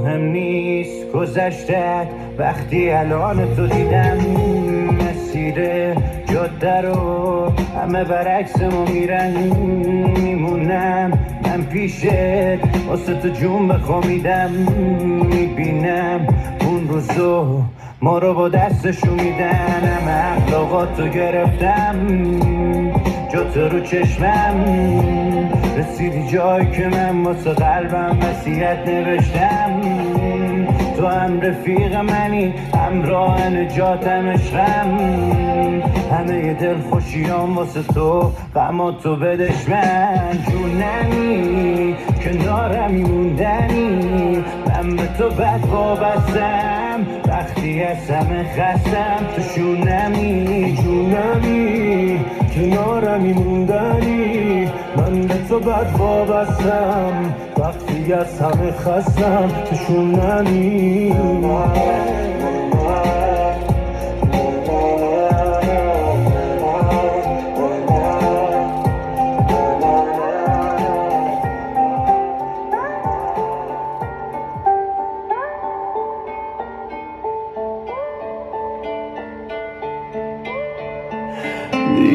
مهم نیست گذشته وقتی الان تو دیدم مسیر جاده رو همه برعکس ما میرن میمونم من پیشت واسه تو جون بخوامیدم میبینم اون روزو ما رو با دستشو میدن همه اخلاقاتو گرفتم جات رو چشمم رسیدی جایی که من واسه قلبم وصیت نوشتم تو هم رفیق منی همراه نجاتم عشقم همه دل خوشیام واسه تو غماتو بدش من جونمی کنارمی موندنی من به تو بد وابستم وقتی از همه خستم تو شونمی جونمی کنارمی موندنی من به تو بد وابستم وقتی از همه خستم تو شونمی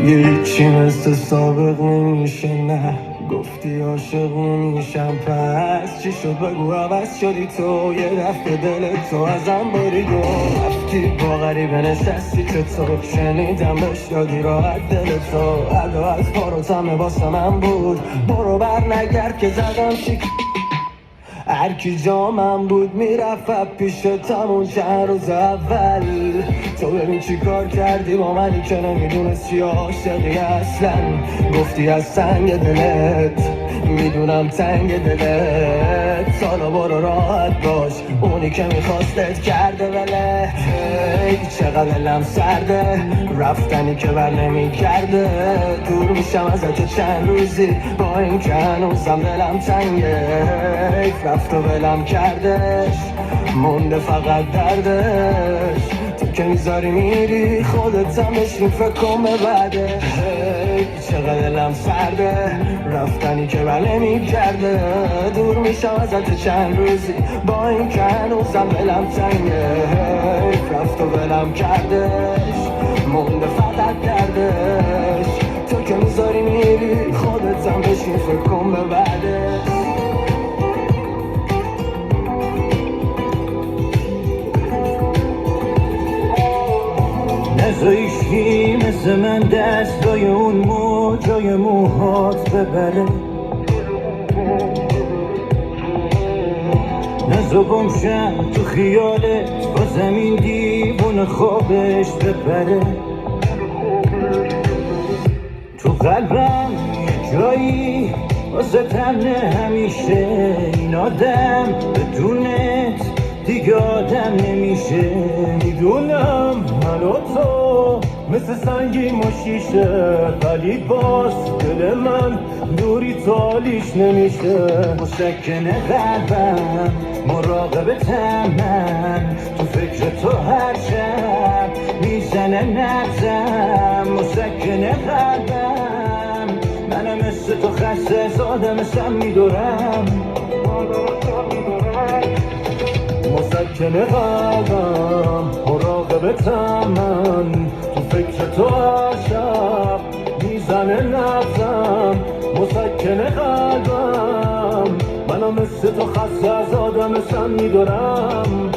دیگه هیچی مثل سابق نمیشه نه گفتی عاشق نمیشم پس چی شد بگو عوض شدی تو یه دفعه دلت تو ازم برید و رفتی با غریبه نشستی چطور شنیدم بهش دادی راحت دلت تو ادا از فاروتمه واسه من بود برو بر نگرد که زدم شک هر کی جامم بود میرفت پیش تمون چند روز اول تو ببین چی کار کردی با منی که نمیدونست چی عاشقی اصلا گفتی از سنگ دلت میدونم تنگ دلت سالا برو راحت باش اونی که میخواستت کرده ولت چقدر دلم سرده رفتنی که بر نمیکرده دور میشم ازت چند روزی با این که هنوزم دلم تنگه رفت و ولم کردش مونده فقط دردش تو که میذاری میری خودت هم بشین فکر کن به بعده چقدر دلم سرده رفتنی که بله میکرده دور میشم ازت چند روزی با این که هنوزم دلم تنگه رفت و ولم کردش مونده فقط دردش تو که میذاری میری خودت هم بشین فکر کن به بعدش نزایشی مثل من دستای اون جای موهات ببره نزا گمشم تو خیالت با زمین دیوون خوابش ببره تو قلبم یه جایی واسه تمنه همیشه این آدم بدونت دیگه آدم نمیشه میدونم من و تو مثل سنگی مشیشه ولی باز دل من دوری تالیش نمیشه مسکن قلبم مراقبتم من تو فکر تو هر شب میزنه نبزم مسکن قلبم منم مثل تو خسته از آدم سم میدورم مسکن قلبم مراقبتم من تو فکر تو هر شب میزنه نبزم مسکن قلبم منم مثل تو خسته از آدم سم میدارم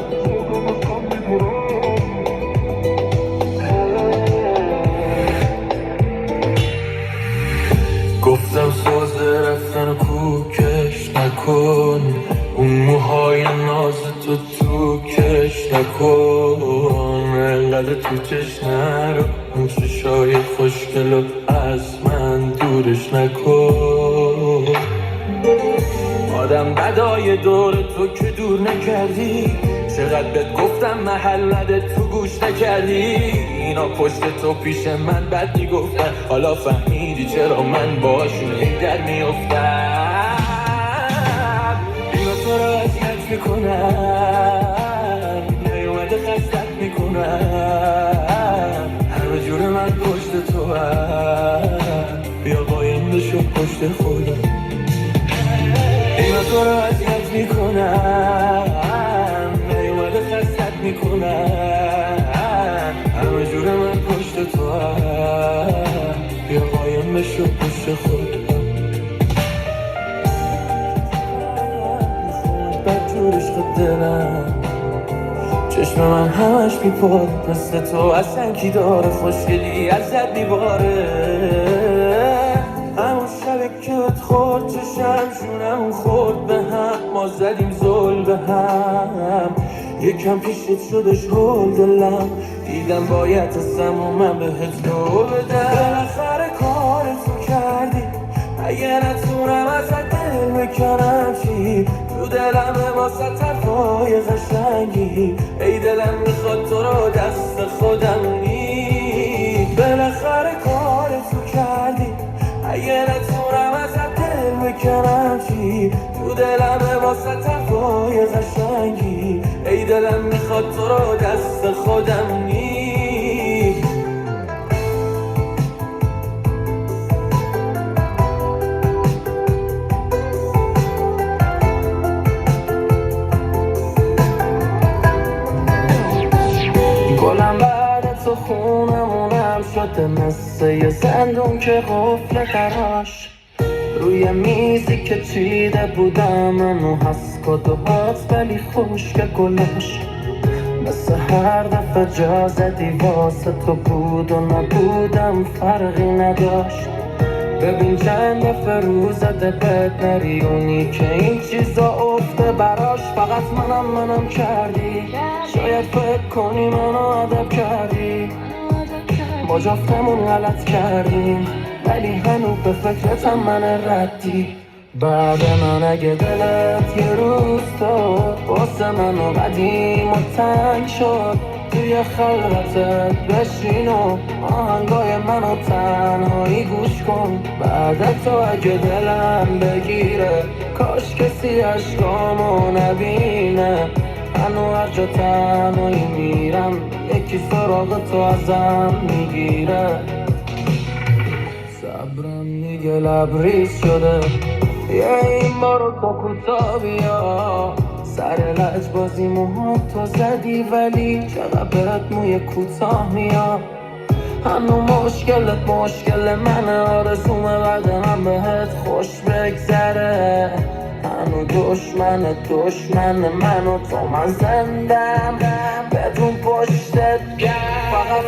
گفتم سازه رفتن و کوکش نکن اون موهای ناز تو کش نکن انقدر تو چش نرو اون چشای خوشگل و از من دورش نکن آدم بدای دور تو که دور نکردی چقدر بهت گفتم محل نده تو گوش نکردی اینا پشت تو پیش من بد میگفتن حالا فهمیدی چرا من باشون این در میافتم اینا تو رو اذیت میکنن نیومده خستت میکنن همه جور من پشت تو هم بیا قایم بشو پشت خودم اینا تو رو اذیت میکنن میکنن، همه جور من پشت تو هم، بیا قایم بشو پشت خود بدجور عشق دلم. چشم من همش میپاد مثل تو، اصلا کی داره خوشگلی ازت دیواره. همون شب که بهت خورد چشم جونم خورد به هم، ما زدیم زل به هم. یکم پیشت شدش هول دلم، دیدم باید هستم و من بهت دو بدم. بالاخره کار تو کردی، اگه نتونم ازت دل بکنم چی؟ تو دلم واسه طرفای قشنگی، ای دلم میخواد تو رو دست خودم نی. بالاخره کار تو کردی، اگه نتونم ازت دل بکنم چی؟ تو دلم واسه طرفای قشنگی، ای دلم میخواد تو رو دست خودم نی. گلم بعد تو خونمونم شده مثل یه زندون که قفل دراش، روی میزی که چیده بودم منو هست کدوهات ولی خشک گلاش. مثل هر دفعه جا زدی واسه تو بود و نبودم فرقی نداشت. ببین چند دفعه روزت بد نریونی که این چیزا افته براش. فقط منم کردی، شاید فکر کنی منو ادب کردی، با جفتمون غلط کردیم ولی هنوز به فکرتم من ردی. بعد من اگه دلت یه روز تو واسه منو قدیم و تنگ شد، توی خلوتت بشین و آهنگای منو تنهایی گوش کن. بعد تو اگه دلم بگیره کاش کسی عشقامو نبینه، هنو هر جا تنهایی میرم یکی سراغ تو ازم میگیره. صبرم دیگه لبریز شده، یه این بارو تو کوتا بیا. سر لج بازی موهات تو زدی ولی چقدر بهت موی کوتاه میاد. هنو مشکل منه، آرزومه بعد من بهت خوش بگذره. هنو دشمن من و تو، من زندم بدون پشتت. فقط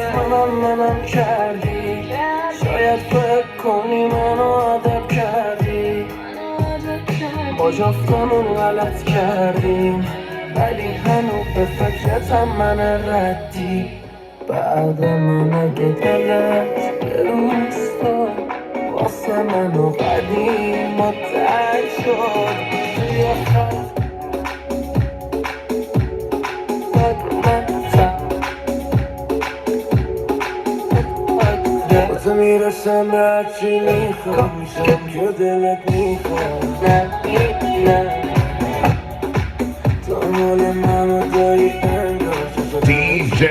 منم کردی، شاید فکر کنی منو ادب کردی، با جفتمون غلط کردیم ولی هنوز به فکرتم من ردی. بعد من اگه دلت یه روز تو واسه منو قدیم و تنگ شد، توی خط با تو میرسم به هرچی میخوام، میشم که دلت میخوام. نه تو مال منو داری انگار DJ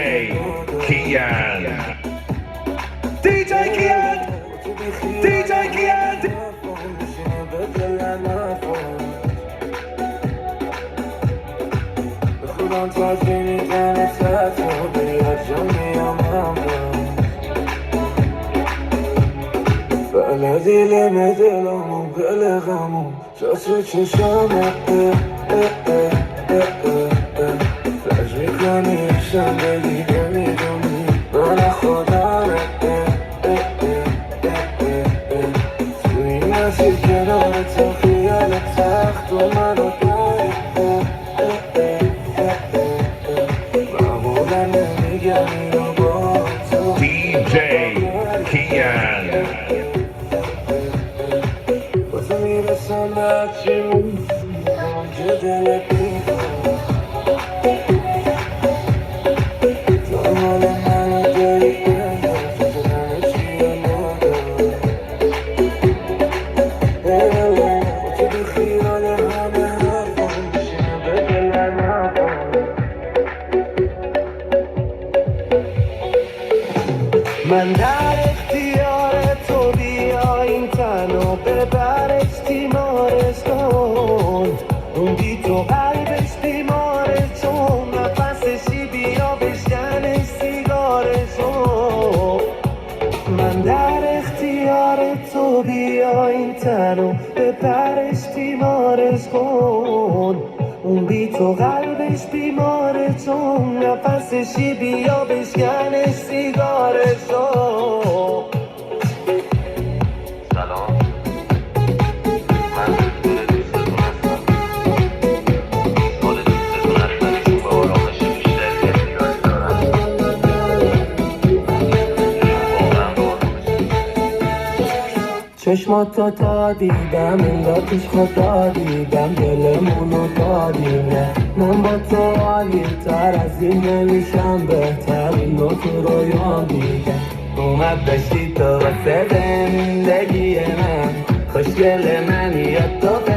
Kian. DJ Kian. DJ Kian. بخودم تاجی میکنه تحت و بری هر جا میامم بلدی لمه دلمو قلقمو جا تو چشمه فکر میکنی عشقم بدی نمیدونی من خودمه. تو این مسیر کنار تو خیال تخت و منو داری، معمولا نمیگم اینو با تو. DJ Kian. با تو میرسم به هرچی میخوام که دلت میخوام. تو مال منو داری انگار تو همه چی نداری. با تو بی خیال همه حرفام میشینه به دل نفهم. من در اختیار تو، بیا این تنو ببرش تیمارستان. اون بی تو بیا این تنو بپرش بیمارش کن، اون بی تو قلبش بیماره، چون نفسشی بیا بشکنش سیگارشو. سلام، من دکتر دوستتون هستم. حال دوستتون هستم چون به آرامش بیشتری احتیاج دارم. واقعا به آرامش. چشماتو تا دیدم انگار توش خدا دیدم، دلمونو دادیم من با تو عالی تر از این نمیشم، بهترین رو تو رویام دیدم. اومد داشتی تو واسه زندگی من، خوشگل من یا تو